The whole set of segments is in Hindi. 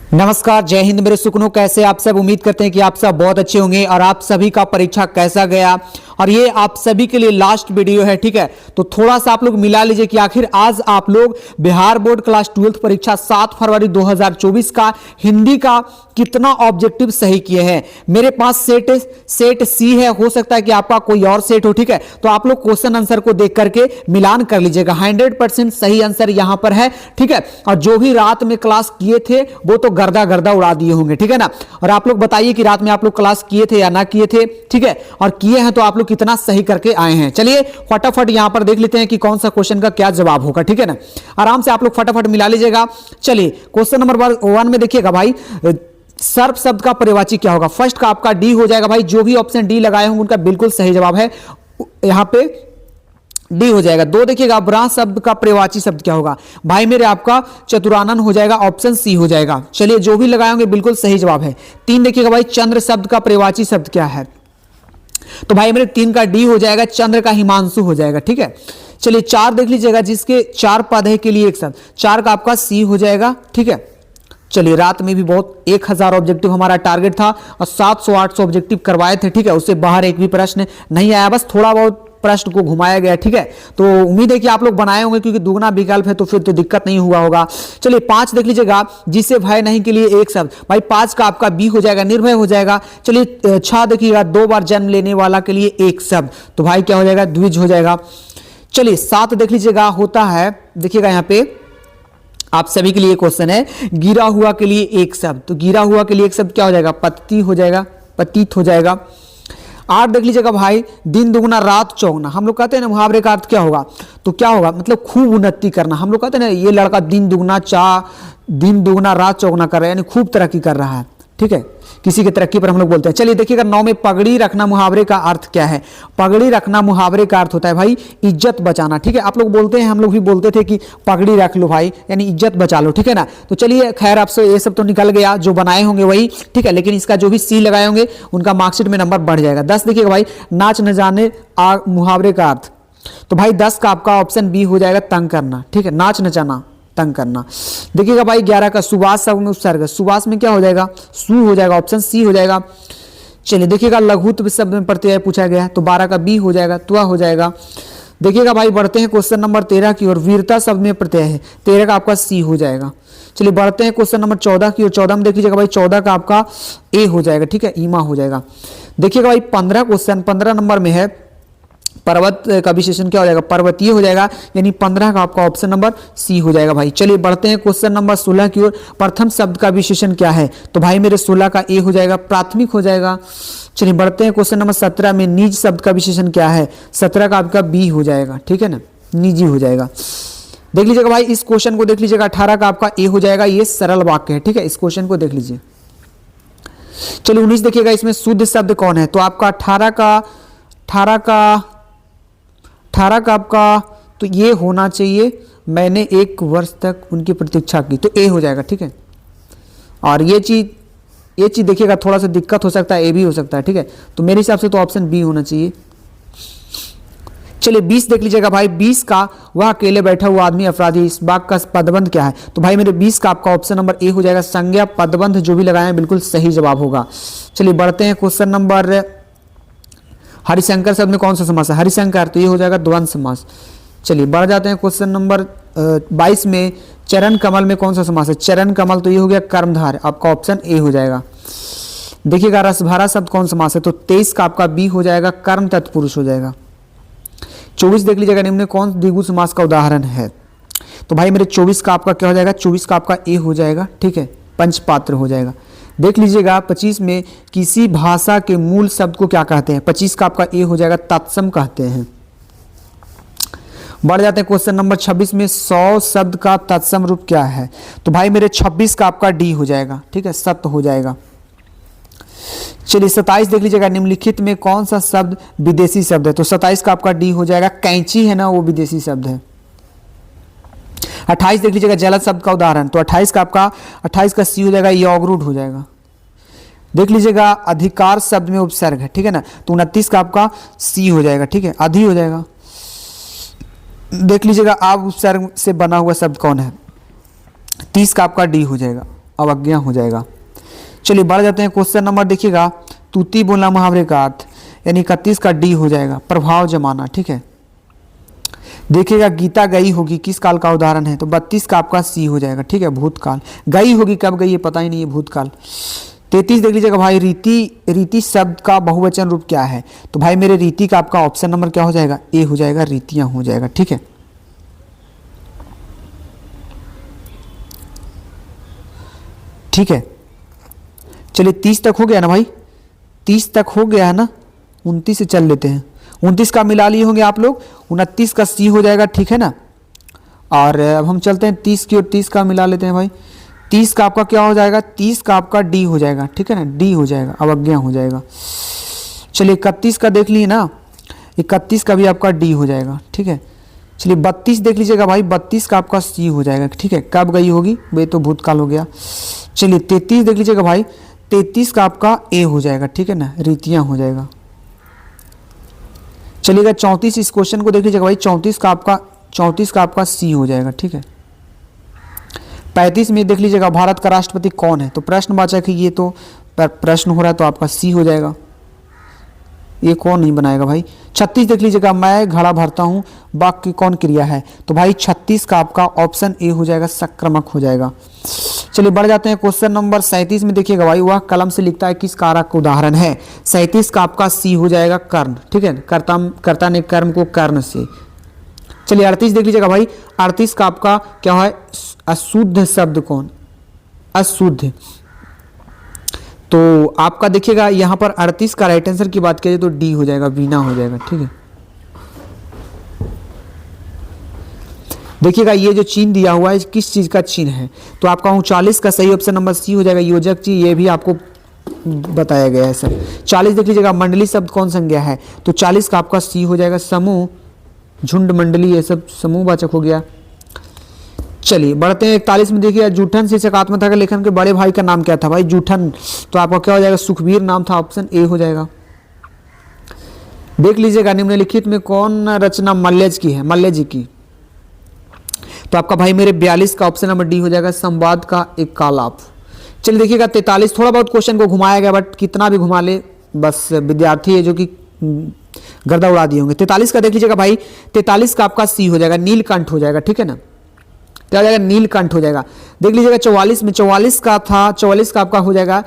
नमस्कार, जय हिंद मेरे सुकनों। कैसे आप सब? उम्मीद करते हैं कि आप सब बहुत अच्छे होंगे। और आप सभी का परीक्षा कैसा गया, और ये आप सभी के लिए लास्ट वीडियो है, ठीक है। तो थोड़ा सा आप लोग मिला लीजिए कि आखिर आज आप लोग बिहार बोर्ड क्लास 12th परीक्षा 7 फरवरी 2024 का हिंदी का कितना ऑब्जेक्टिव सही किए हैं। मेरे पास सेट सी है, हो सकता है कि आपका कोई और सेट हो, ठीक है। तो आप लोग क्वेश्चन आंसर को देख करके मिलान कर लीजिएगा। 100% सही आंसर यहां पर है, ठीक है। और जो भी रात में क्लास किए थे वो तो गर्दा गर्दा उड़ा दिए होंगे, ठीक है ना। और आप लोग बताइए कि रात में आप लोग क्लास किए थे या ना किए थे, ठीक है। और किए हैं तो आप लोग कितना सही करके आए हैं। चलिए फटाफट यहां पर देख लेते हैं कि कौन सा क्वेश्चन का क्या जवाब होगा, ठीक है ना। आराम से आप लोग फटाफट मिला लीजिएगा। चलिए क्वेश्चन नंबर 1 में देखिएगा भाई, सर्प शब्द का पर्यायवाची क्या होगा। फर्स्ट का आपका डी हो जाएगा भाई। जो भी ऑप्शन डी लगाए होंगे उनका बिल्कुल सही जवाब है, यहां पे डी हो जाएगा। 2 देखिएगा, ब्राह शब्द का पर्यायवाची शब्द क्या होगा। भाई मेरे आपका चतुरानन हो जाएगा, ऑप्शन सी हो जाएगा। चलिए जो भी लगाए होंगे बिल्कुल सही जवाब है। 3 देखिएगा भाई, चंद्र शब्द का पर्यायवाची शब्द क्या है। तो भाई मेरे 3 का डी हो जाएगा, चंद्र का हिमांशु हो जाएगा, ठीक है। चलिए 4 देख लीजिएगा, जिसके 4 पद है के लिए एक शब्द, 4 का आपका सी हो जाएगा, ठीक है। चलिए रात में भी बहुत 1000 ऑब्जेक्टिव हमारा टारगेट था और 700-800 ऑब्जेक्टिव करवाए थे, ठीक है। उससे बाहर एक भी प्रश्न नहीं आया, बस थोड़ा बहुत प्रश्न को घुमाया गया, ठीक है। तो उम्मीद है कि आप लोग बनाए होंगे, क्योंकि दुगना विकल्प है तो फिर तो दिक्कत नहीं हुआ होगा। चलिए 5 देख लीजिएगा, जिससे भय नहीं के लिए एक शब्द। भाई 5 का आपका बी हो जाएगा, निर्भय हो जाएगा। चलिए 6 देखिएगा, 2 बार जन्म लेने वाला के लिए एक शब्द, तो भाई क्या हो जाएगा, द्विज हो जाएगा। चलिए 7 देख लीजिएगा, होता है, देखिएगा यहाँ पे आप सभी के लिए क्वेश्चन है, गिरा हुआ के लिए एक शब्द। तो गिरा हुआ के लिए एक शब्द क्या हो जाएगा, पति हो जाएगा, पतित हो जाएगा। 8 देख लीजिएगा भाई, दिन दुगना रात चौगुना। हम लोग कहते हैं ना, मुहावरे का अर्थ क्या होगा, तो क्या होगा, मतलब खूब उन्नति करना। हम लोग कहते हैं ना, ये लड़का दिन दुगना रात चौगुना कर रहा है, यानी खूब तरक्की कर रहा है, ठीक है। किसी की तरक्की पर हम लोग बोलते हैं। चलिए देखिएगा 9 में, पगड़ी रखना मुहावरे का अर्थ क्या है। पगड़ी रखना मुहावरे का अर्थ होता है भाई इज्जत बचाना, ठीक है। आप लोग बोलते हैं, हम लोग भी बोलते थे कि पगड़ी रख लो भाई, यानी इज्जत बचा लो, ठीक है ना। तो चलिए खैर, आपसे ये सब तो निकल गया, जो बनाए होंगे वही, ठीक है। लेकिन इसका जो भी सी लगाए होंगे उनका मार्कशीट में नंबर बढ़ जाएगा। 10 देखिएगा भाई, नाच न जाने मुहावरे का अर्थ। तो भाई 10 का आपका ऑप्शन बी हो जाएगा, तंग करना, ठीक है। नाच न जाना, तंग करना। देखिएगा भाई 11 का सुबास शब्द में उपसर्ग, सुबास में क्या हो जाएगा, सु हो जाएगा, ऑप्शन सी हो जाएगा। चलिए देखिएगा लघुत्व शब्द में प्रत्यय पूछा गया है, तो 12 का बी हो जाएगा, त्वा हो जाएगा। देखिएगा भाई बढ़ते हैं क्वेश्चन नंबर 13 की ओर, वीरता शब्द में प्रत्यय है, 13 का आपका सी हो जाएगा। चलिए बढ़ते हैं क्वेश्चन नंबर 14 की ओर। 14 में देख लीजिएगा भाई, 14 का आपका ए हो जाएगा, ठीक है, ईमा हो जाएगा। देखिएगा भाई 15 क्वेश्चन 15 नंबर में है, पर्वत का विशेषण क्या हो जाएगा, पर्वतीय हो जाएगा, यानी 15 का आपका ऑप्शन नंबर सी हो जाएगा भाई। चलिए बढ़ते हैं क्वेश्चन नंबर 16 की ओर। प्रथम शब्द का विशेषण क्या है, तो भाई मेरे 16 का ए हो जाएगा, प्राथमिक हो जाएगा। चलिए बढ़ते हैं क्वेश्चन नंबर 17 में, निज शब्द का विशेषण क्या है। 17 का आपका बी हो जाएगा, ठीक है ना, निजी हो जाएगा। देख लीजिएगा भाई इस क्वेश्चन को देख लीजिएगा, 18 का आपका ए हो जाएगा, ये सरल वाक्य है, ठीक है। इस क्वेश्चन को देख लीजिए। चलिए 19 देखिएगा, इसमें शुद्ध शब्द कौन है, तो आपका 18 का आपका तो ये होना चाहिए, मैंने 1 वर्ष तक उनकी प्रतीक्षा की, तो ए हो जाएगा, ठीक है। और ये चीज देखिएगा थोड़ा सा दिक्कत हो सकता है, ए भी हो सकता है, ठीक है। तो मेरे हिसाब से तो ऑप्शन बी होना चाहिए। चलिए 20 देख लीजिएगा भाई, 20 का वह अकेले बैठा हुआ आदमी अपराधी, इस वाक्य का पदबंध क्या है, तो भाई मेरे 20 का आपका ऑप्शन नंबर ए हो जाएगा, संज्ञा पदबंध जो भी लगाए हैं बिल्कुल सही जवाब होगा। चलिए बढ़ते हैं क्वेश्चन नंबर, हरिशंकर शब्द में कौन सा समास है, हरिशंकर, तो ये हो जाएगा द्वंद्व समास। चलिए बढ़ जाते हैं क्वेश्चन नंबर 22 में, चरण कमल में कौन सा समास है, चरण कमल, तो ये हो गया कर्मधार, आपका ऑप्शन ए हो जाएगा। देखिएगा रसभरा शब्द कौन समास है, तो 23 का आपका बी हो जाएगा, कर्म तत्पुरुष हो जाएगा। 24 देख लीजिएगा, निम्न में कौन द्विगु समास का उदाहरण है, तो भाई मेरे 24 का आपका क्या हो जाएगा, 24 का आपका ए हो जाएगा, ठीक है, पंचपात्र हो जाएगा। देख लीजिएगा 25 में, किसी भाषा के मूल शब्द को क्या कहते हैं, 25 का आपका ए हो जाएगा, तत्सम कहते हैं। बढ़ जाते हैं क्वेश्चन नंबर 26 में, 100 शब्द का तत्सम रूप क्या है, तो भाई मेरे 26 का आपका डी हो जाएगा, ठीक है, सत्य हो जाएगा। चलिए 27 देख लीजिएगा, निम्नलिखित में कौन सा शब्द विदेशी शब्द है, तो 27 का आपका डी हो जाएगा, कैंची है ना, वो विदेशी शब्द है। 28 देख लीजिएगा, जलद शब्द का उदाहरण, तो 28 का सी हो जाएगा, यौगरूढ़ हो जाएगा। देख लीजिएगा अधिकार शब्द में उपसर्ग है, ठीक है ना, तो 29 का आपका सी हो जाएगा, ठीक है, अधि हो जाएगा। देख लीजिएगा आप उपसर्ग से बना हुआ शब्द कौन है, 30 का आपका डी हो जाएगा। अवज्ञा हो जाएगा। चलिए बढ़ जाते हैं क्वेश्चन नंबर, देखिएगा तूती बोलना मुहावरे का अर्थ, यानी 31 का डी हो जाएगा प्रभाव जमाना। ठीक है, देखिएगा गीता गई होगी किस काल का उदाहरण है, तो 32 का आपका सी हो जाएगा। ठीक है, भूतकाल, गई होगी कब गई ये पता ही नहीं है, भूतकाल। 33 देख लीजिएगा भाई, रीति शब्द का बहुवचन रूप क्या है, तो भाई मेरे रीति का आपका ऑप्शन नंबर क्या हो जाएगा, ए हो जाएगा, रीतियां हो जाएगा। ठीक है, ठीक है, चलिए 30 तक हो गया ना भाई, 30 तक हो गया है ना, 29 से चल लेते हैं। 29 का मिला लिए होंगे आप लोग, 29 का सी हो जाएगा। ठीक है ना, और अब हम चलते हैं 30 की और 30 का मिला लेते हैं भाई। 30 का आपका क्या हो जाएगा, 30 का आपका डी हो जाएगा। ठीक है ना, डी हो जाएगा, अवज्ञा हो जाएगा। चलिए 31 का देख लिए ना, 31 का भी आपका डी हो जाएगा। ठीक है, चलिए 32 देख लीजिएगा भाई, 32 का आपका सी हो जाएगा। ठीक है, कब गई होगी, वे तो भूतकाल हो गया। चलिए 33 देख लीजिएगा भाई, 33 का आपका ए हो जाएगा। ठीक है ना, रीतियां हो जाएगा। चलिएगा 34, इस क्वेश्चन को देख लीजिएगा भाई, 34 का आपका सी हो जाएगा। ठीक है, 35 में देख लीजिएगा भारत का राष्ट्रपति कौन है, तो प्रश्नवाचक है, ये तो प्रश्न हो रहा है तो आपका सी हो जाएगा, ये कौन नहीं बनाएगा भाई। 36 देख लीजिएगा, मैं घड़ा भरता हूँ, वाक्य की कौन क्रिया है, तो भाई 36 का आपका ऑप्शन ए हो जाएगा, सक्रामक हो जाएगा। चलिए बढ़ जाते हैं क्वेश्चन नंबर 37 में, देखिएगा भाई, वह कलम से लिखता है किस कारक का उदाहरण है, 37 का आपका सी हो जाएगा, कर्ण। ठीक है, कर्ता ने कर्म को कर्ण से। चलिए 38 देख लीजिएगा भाई, 38 का आपका क्या है, अशुद्ध शब्द कौन, अशुद्ध, तो आपका देखिएगा यहाँ पर 38 का राइट आंसर की बात करें तो डी हो जाएगा, वीणा हो जाएगा। ठीक है, देखिएगा ये जो चिन्ह दिया हुआ है किस चीज का चिन्ह है, तो आपका 39 का सही ऑप्शन नंबर सी हो जाएगा, योजक चिन्ह, ये भी आपको बताया गया है सर। 40 देख लीजिएगा, मंडली शब्द कौन संज्ञा है, तो 40 का आपका सी हो जाएगा, समूह, झुंड, मंडली, ये सब समूहवाचक हो गया। चलिए बढ़ते हैं 41 में, देखिए जूठन शीर्षक आत्मकथा के लेखन के बड़े भाई का नाम क्या था भाई, जूठन, तो आपका क्या हो जाएगा, सुखबीर नाम था, ऑप्शन ए हो जाएगा। देख लीजिएगा निम्नलिखित में कौन रचना मल्यज की है, मल्य जी की, तो आपका भाई मेरे 42 का ऑप्शन नंबर डी हो जाएगा, संवाद का एक कालाप। चलिए देखिएगा 43, थोड़ा बहुत क्वेश्चन को घुमाया गया, बट कितना भी घुमा ले बस विद्यार्थी है जो कि गर्दा उड़ा दिए होंगे। 43 का देख लीजिएगा भाई, 43 का आपका सी हो जाएगा, नीलकंठ हो जाएगा। ठीक है ना, क्या हो जाएगा, नीलकंठ हो जाएगा। देख लीजिएगा 44 में, 44 का था, 44 का आपका हो जाएगा,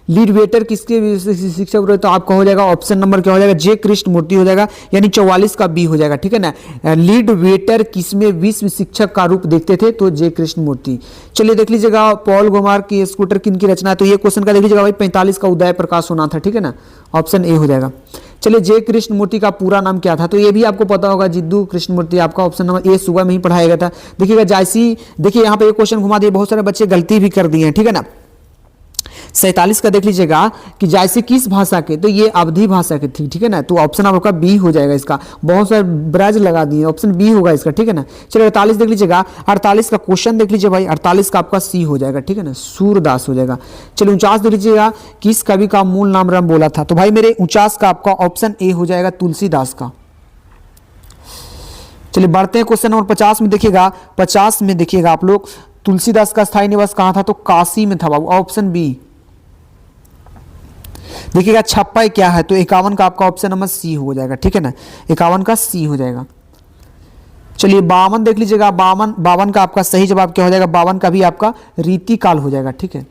लीड वेटर किसके शिक्षक रहे, तो आपका हो जाएगा ऑप्शन नंबर क्या हो जाएगा, जे कृष्ण मूर्ति हो जाएगा, यानी 44 का बी हो जाएगा। ठीक है ना, लीड वेटर किसमें विश्व शिक्षक का रूप देखते थे, तो जे कृष्ण मूर्ति। चलिए देख लीजिएगा पॉल गोमार की स्कूटर किन की रचना है, तो ये क्वेश्चन का देख लीजिएगा भाई, 45 का उदय प्रकाश होना था। ठीक है ना, ऑप्शन ए हो जाएगा। चलिए जे कृष्ण मूर्ति का पूरा नाम क्या था, तो ये भी आपको पता होगा, जिद्दू कृष्ण मूर्ति, आपका ऑप्शन नंबर ए सुबह में ही पढ़ाया गया था। देखिएगा जैसी, देखिए यहाँ पे एक क्वेश्चन घुमा दिए, बहुत सारे बच्चे गलती भी कर दिए हैं। ठीक है ना, 47 का देख लीजिएगा कि जैसे किस भाषा के, तो ये अवधी भाषा के थी। ठीक है ना, तो ऑप्शन आपका बी हो जाएगा इसका, बहुत सारे ब्रज लगा दिए, ऑप्शन बी होगा इसका। ठीक है ना, चलिए 48 देख लीजिएगा, 48 का क्वेश्चन देख लीजिए भाई, 48 का आपका सी हो जाएगा। ठीक है ना, सूरदास हो जाएगा। चलिए 49 देख लीजिएगा, किस कवि का मूल नाम राम बोला था, तो भाई मेरे 49 का आपका ऑप्शन ए हो जाएगा, तुलसीदास का। चलिए बढ़ते हैं क्वेश्चन नंबर 50 में, देखिएगा 50 में देखिएगा आप लोग, तुलसीदास का स्थायी निवास कहां था, तो काशी में था बाबू, ऑप्शन बी। देखिएगा छप्पा क्या है, तो 51 का आपका ऑप्शन नंबर सी हो जाएगा। ठीक है ना, 51 का सी हो जाएगा। चलिए 52 देख लीजिएगा, 52 का आपका सही जवाब क्या हो जाएगा, 52 का भी आपका रीति काल हो जाएगा। ठीक है,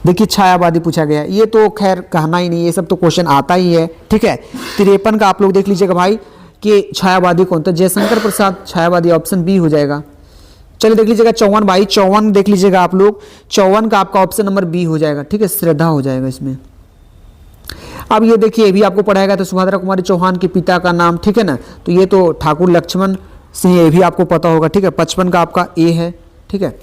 देखिए छायावादी पूछा गया, ये तो खैर कहना ही नहीं, ये सब तो क्वेश्चन आता ही है। ठीक है, 53 का आप लोग देख लीजिएगा भाई कि छायावादी कौन था, जयशंकर प्रसाद छायावादी, ऑप्शन बी हो जाएगा। चलिए देख लीजिएगा 54 भाई, 54 देख लीजिएगा आप लोग, 54 का आपका ऑप्शन नंबर बी हो जाएगा। ठीक है, श्रद्धा हो जाएगा इसमें। अब ये देखिए, ये भी आपको पढ़ाएगा, तो सुभद्रा कुमारी चौहान के पिता का नाम। ठीक है ना, तो ये तो ठाकुर लक्ष्मण सिंह, ये भी आपको पता होगा। ठीक है, 55 का आपका ए है। ठीक है,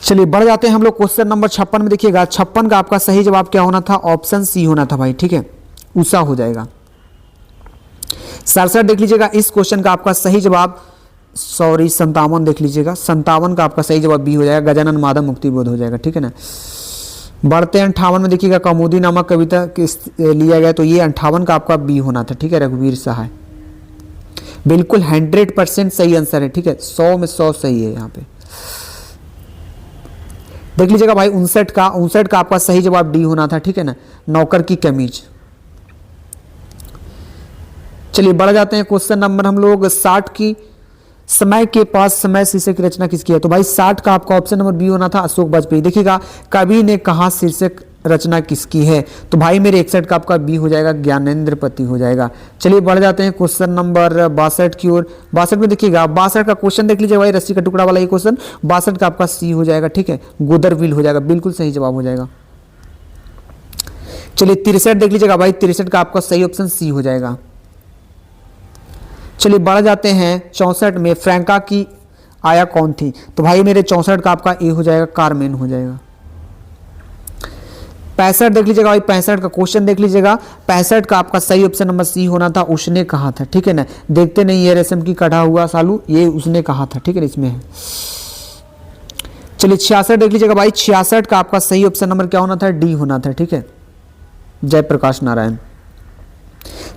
चलिए बढ़ जाते हैं हम लोग क्वेश्चन नंबर 56 में, देखिएगा 56 का आपका सही जवाब क्या होना था, ऑप्शन सी होना था भाई। ठीक है, उषा हो जाएगा। 67 देख लीजिएगा, इस क्वेश्चन का आपका सही जवाब, सॉरी 57 देख लीजिएगा, 57 का आपका सही जवाब बी हो जाएगा, गजानन माधव मुक्तिबोध हो जाएगा। ठीक है ना, बढ़ते हैं 58 में, देखिएगा कौमुदी नामक कविता किस लिया गया, तो ये 58 का आपका बी होना था। ठीक है, रघुवीर सहाय, बिल्कुल 100% सही आंसर है। ठीक है, 100 में 100 सही है यहाँ पे। देख लीजिएगा भाई 59 का आपका सही जवाब डी होना था, ठीक है ना, नौकर की कमीज। चलिए बढ़ जाते हैं क्वेश्चन नंबर हम लोग 60 की। समय के पास समय शीर्षक की रचना किसकी है? तो भाई 60 का आपका ऑप्शन नंबर बी होना था, अशोक वाजपेयी। देखिएगा कवि ने कहा शीर्षक रचना किसकी है? तो भाई मेरे 61 का आपका बी हो जाएगा, ज्ञानेंद्र पति हो जाएगा। चलिए बढ़ जाते हैं क्वेश्चन नंबर 62 की ओर। 62 में देखिएगा 62 का क्वेश्चन देख लीजिए भाई, रस्सी का टुकड़ा वाला ये क्वेश्चन। 62 का आपका सी हो जाएगा, ठीक है, गोदरविल हो जाएगा, बिल्कुल सही जवाब हो जाएगा। चलिए 63 देख लीजिएगा भाई, 63 का आपका सही ऑप्शन सी हो जाएगा। चलिए बढ़ जाते हैं 64 में, फ्रैंका की आया कौन थी? तो भाई मेरे 64 का आपका ए हो जाएगा, कारमेन हो जाएगा। 65 देख लीजिएगा भाई, 65 का क्वेश्चन देख लीजिएगा, 65 का आपका सही ऑप्शन नंबर सी होना था, उसने कहा था, ठीक है ना, देखते नहीं ये रेशम की कढ़ा हुआ सालू, ये उसने कहा था, ठीक है, इसमें है। चलिए 66 देख लीजिएगा भाई, 66 का आपका सही ऑप्शन नंबर क्या होना था? डी होना था, ठीक है, जयप्रकाश नारायण।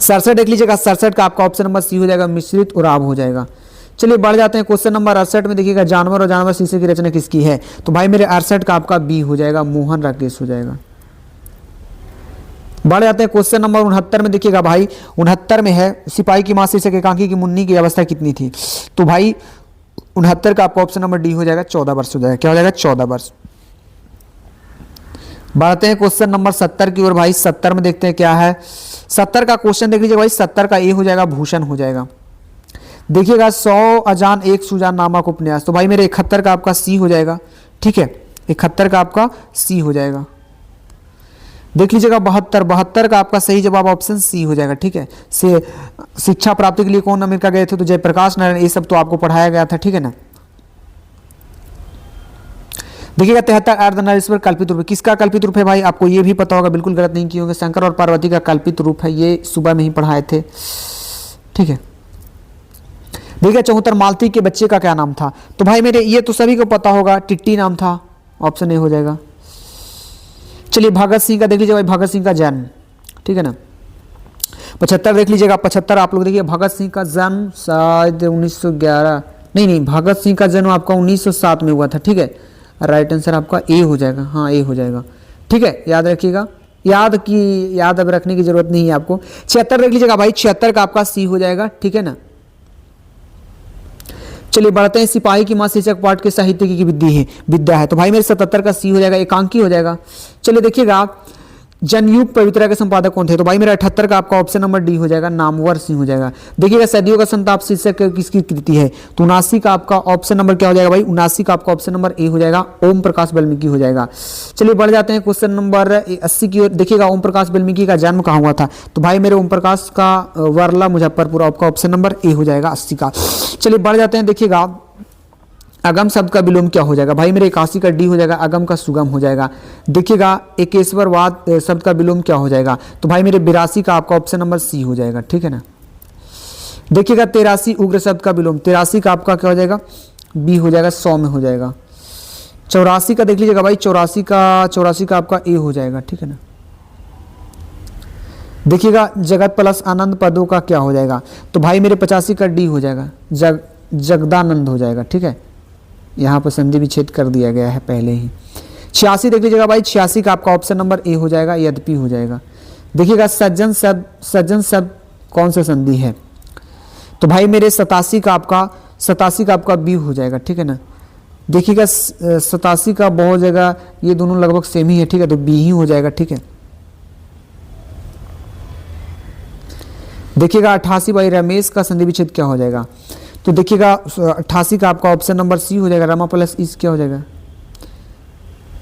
67 देख लीजिएगा, 67 का आपका ऑप्शन नंबर सी हो जाएगा, मिश्रित उराव हो जाएगा। चलिए बढ़ जाते हैं क्वेश्चन नंबर 68 में। देखिएगा जानवर और जानवर शीर्षक की रचना किसकी है? तो भाई मेरे 68 का आपका बी हो जाएगा, मोहन राकेश हो जाएगा। बढ़ जाते हैं क्वेश्चन नंबर 69 में। देखिएगा भाई 69 में है, सिपाही की मां शीर्षक एकांकी की मुन्नी की अवस्था कितनी थी? तो भाई 69 का आपका ऑप्शन नंबर डी हो जाएगा, 14 वर्ष हो जाएगा। क्या हो जाएगा? 14 वर्ष। बढ़ते हैं क्वेश्चन नंबर 70 की ओर भाई। 70 में देखते हैं क्या है। 70 का क्वेश्चन देख लीजिए भाई, 70 का ए हो जाएगा, भूषण हो जाएगा। देखिएगा 100 अजान एक सुजान नामक उपन्यास। तो भाई मेरे 71 का आपका सी हो जाएगा, ठीक है, 71 का आपका सी हो जाएगा। देख लीजिएगा 72 का आपका सही जवाब ऑप्शन सी हो जाएगा, ठीक है। से शिक्षा प्राप्ति के लिए कौन अमेरिका गए थे? तो जयप्रकाश नारायण। ये सब तो आपको पढ़ाया गया था, ठीक है ना। देखिएगा 73 अर्धनारीश्वर कल्पित रूप। किसका कल्पित रूप है भाई? आपको ये भी पता होगा, बिल्कुल गलत नहीं किए होंगे, शंकर और पार्वती का कल्पित रूप है, ये सुबह में ही पढ़ाए थे, ठीक है। देखिए 74 मालती के बच्चे का क्या नाम था? तो भाई मेरे ये तो सभी को पता होगा, टिट्टी नाम था, ऑप्शन ए हो जाएगा। चलिए भगत सिंह का देख लीजिए भाई, भगत सिंह का जन्म, ठीक है ना। 75 देख लीजिएगा, 75 आप लोग देखिए, भगत सिंह का जन्म शायद 1911, नहीं, भगत सिंह का जन्म आपका 1907 में हुआ था, ठीक है। राइट आंसर आपका ए हो जाएगा, हाँ ए हो जाएगा, ठीक है, याद रखिएगा। याद अब रखने की जरूरत नहीं है आपको। 76 देख लीजिएगा भाई, 76 का आपका सी हो जाएगा, ठीक है ना। चलिए बढ़ते हैं, सिपाही की मां शीर्षक पाठ के साहित्य की विद्या है। तो भाई मेरे 77 का सी हो जाएगा, एकांकी हो जाएगा। चलिए देखिएगा जनयुग पवित्रा के संपादक कौन थे? तो भाई मेरा 78 का आपका ऑप्शन नंबर डी हो जाएगा, नामवर सिंह हो जाएगा। देखिएगा सदियों का संताप शीर्षक किसकी कृति है? तो 79 का आपका ऑप्शन नंबर क्या हो जाएगा भाई? 79 का आपका ऑप्शन नंबर ए हो जाएगा, ओम प्रकाश वाल्मीकि हो जाएगा। चलिए बढ़ जाते हैं क्वेश्चन नंबर 80 की ओर। देखिएगा ओम प्रकाश वाल्मीकि का जन्म कहाँ हुआ था? तो भाई मेरे ओम प्रकाश का वर्ला मुजफ्फरपुर, आपका ऑप्शन नंबर ए हो जाएगा 80 का। चलिए बढ़ जाते हैं, देखिएगा अगम शब्द का विलोम क्या हो जाएगा? भाई मेरे 81 का डी हो जाएगा, अगम का सुगम हो जाएगा। देखिएगा एकेश्वरवाद शब्द का विलोम क्या हो जाएगा? तो भाई मेरे 82 का आपका ऑप्शन नंबर सी हो जाएगा, ठीक है ना। देखिएगा 83 उग्र शब्द का विलोम, 83 का आपका क्या हो जाएगा? बी हो जाएगा, 100 में हो जाएगा। 84 का देख लीजिएगा भाई, 84 का आपका ए हो जाएगा, ठीक है ना। देखिएगा जगत प्लस आनंद पदों का क्या हो जाएगा? तो भाई मेरे 85 का डी हो जाएगा, जगदानंद हो जाएगा, ठीक है। यहाँ पर संधि विच्छेद कर दिया गया है पहले ही। 86 देख लीजिएगा भाई, 86 का आपका ऑप्शन नंबर ए हो जाएगा, यद्यपि हो जाएगा। देखिएगा सज्जन शब्द कौन सा संधि है? तो भाई मेरे 87 का आपका बी हो जाएगा, ठीक है ना। देखिएगा 87 का बहुत जगह ये दोनों लगभग सेम ही है, ठीक है, तो बी ही हो जाएगा, ठीक है। देखिएगा 88 भाई रमेश का संधि विच्छेद क्या हो जाएगा? तो देखिएगा 88 का आपका ऑप्शन नंबर सी हो जाएगा, रमा प्लस इस क्या हो जाएगा?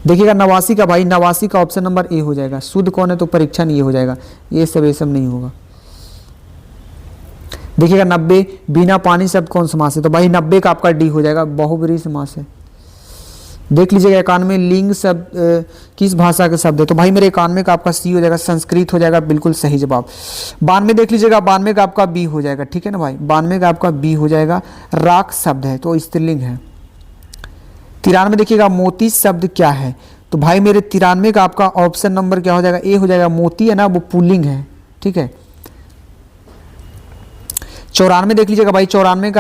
देखिएगा 89 का भाई, 89 का ऑप्शन नंबर ए हो जाएगा, शुद्ध कौन है? तो परीक्षा नहीं हो जाएगा, ये सब नहीं होगा। देखिएगा 90 बिना पानी शब्द कौन समास है? तो भाई 90 का आपका डी हो जाएगा, बहुब्रीहि समास है। देख लीजिएगा 91 लिंग शब्द किस भाषा के शब्द है? तो भाई मेरे 91 का आपका सी हो जाएगा, संस्कृत हो जाएगा, बिल्कुल सही जवाब। 92 देख लीजिएगा, 92 का आपका बी हो जाएगा, ठीक है ना भाई, 92 का आपका बी हो जाएगा, राख शब्द है तो स्त्रीलिंग है। 93 देखिएगा मोती शब्द क्या है? तो भाई मेरे 93 का आपका ऑप्शन नंबर क्या हो जाएगा? ए हो जाएगा, मोती है ना वो पुल्लिंग है, ठीक है। 94 देख लीजिएगा भाई, 94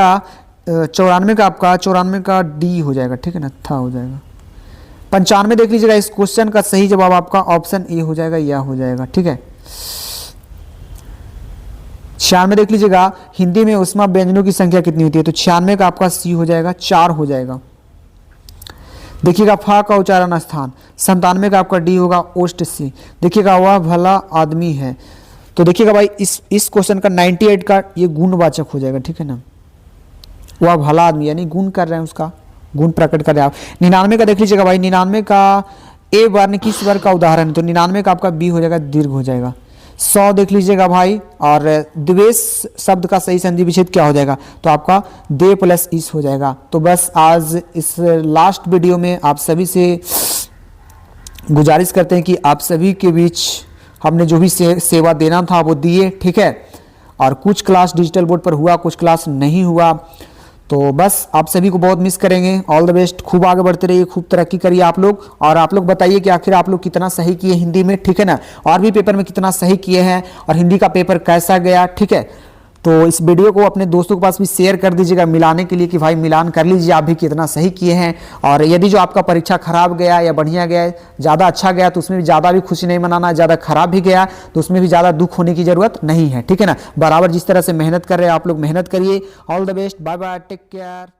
का आपका 94 का डी हो जाएगा, ठीक है ना, था हो जाएगा। 95 देख लीजिएगा, इस क्वेश्चन का सही जवाब आपका ऑप्शन ए हो जाएगा, या हो जाएगा, ठीक है। 96 देख लीजिएगा, हिंदी में उष्मा व्यंजनों की संख्या कितनी होती है, तो 96 का आपका सी हो जाएगा, 4 हो जाएगा। देखिएगा फा का उच्चारण स्थान, 97 का आपका डी होगा ओस्ट सी। देखिएगा वह भला आदमी है, तो देखिएगा भाई इस क्वेश्चन का 98 का ये गुणवाचक हो जाएगा, ठीक है ना। वह भला आदमी यानी गुण कर रहे हैं, उसका गुण प्रकट कर रहे हैं आप। 99 का देख लीजिएगा भाई, 99 का ए वर्ण किस वर्ग का उदाहरण है, तो 99 का आपका बी हो जाएगा, दीर्घ हो जाएगा। 100 देख लीजिएगा भाई, और द्वेष शब्द का सही संधि विच्छेद क्या हो जाएगा, तो आपका दे प्लस इस हो जाएगा। तो बस आज इस लास्ट वीडियो में आप सभी से गुजारिश करते हैं कि आप सभी के बीच हमने जो भी सेवा देना था वो दिए, ठीक है। और कुछ क्लास डिजिटल बोर्ड पर हुआ, कुछ क्लास नहीं हुआ, तो बस आप सभी को बहुत मिस करेंगे। ऑल द बेस्ट, खूब आगे बढ़ते रहिए, खूब तरक्की करिए आप लोग। और आप लोग बताइए कि आखिर आप लोग कितना सही किए हिंदी में, ठीक है ना, और भी पेपर में कितना सही किए हैं, और हिंदी का पेपर कैसा गया, ठीक है। तो इस वीडियो को अपने दोस्तों के पास भी शेयर कर दीजिएगा मिलाने के लिए, कि भाई मिलान कर लीजिए आप भी कितना सही किए हैं। और यदि जो आपका परीक्षा खराब गया या बढ़िया गया, ज़्यादा अच्छा गया, तो उसमें भी ज़्यादा भी खुशी नहीं मनाना, ज़्यादा खराब भी गया तो उसमें भी ज़्यादा दुख होने की ज़रूरत नहीं है, ठीक है ना। बराबर जिस तरह से मेहनत कर रहे हैं आप लोग, मेहनत करिए। All the best, bye bye, take care.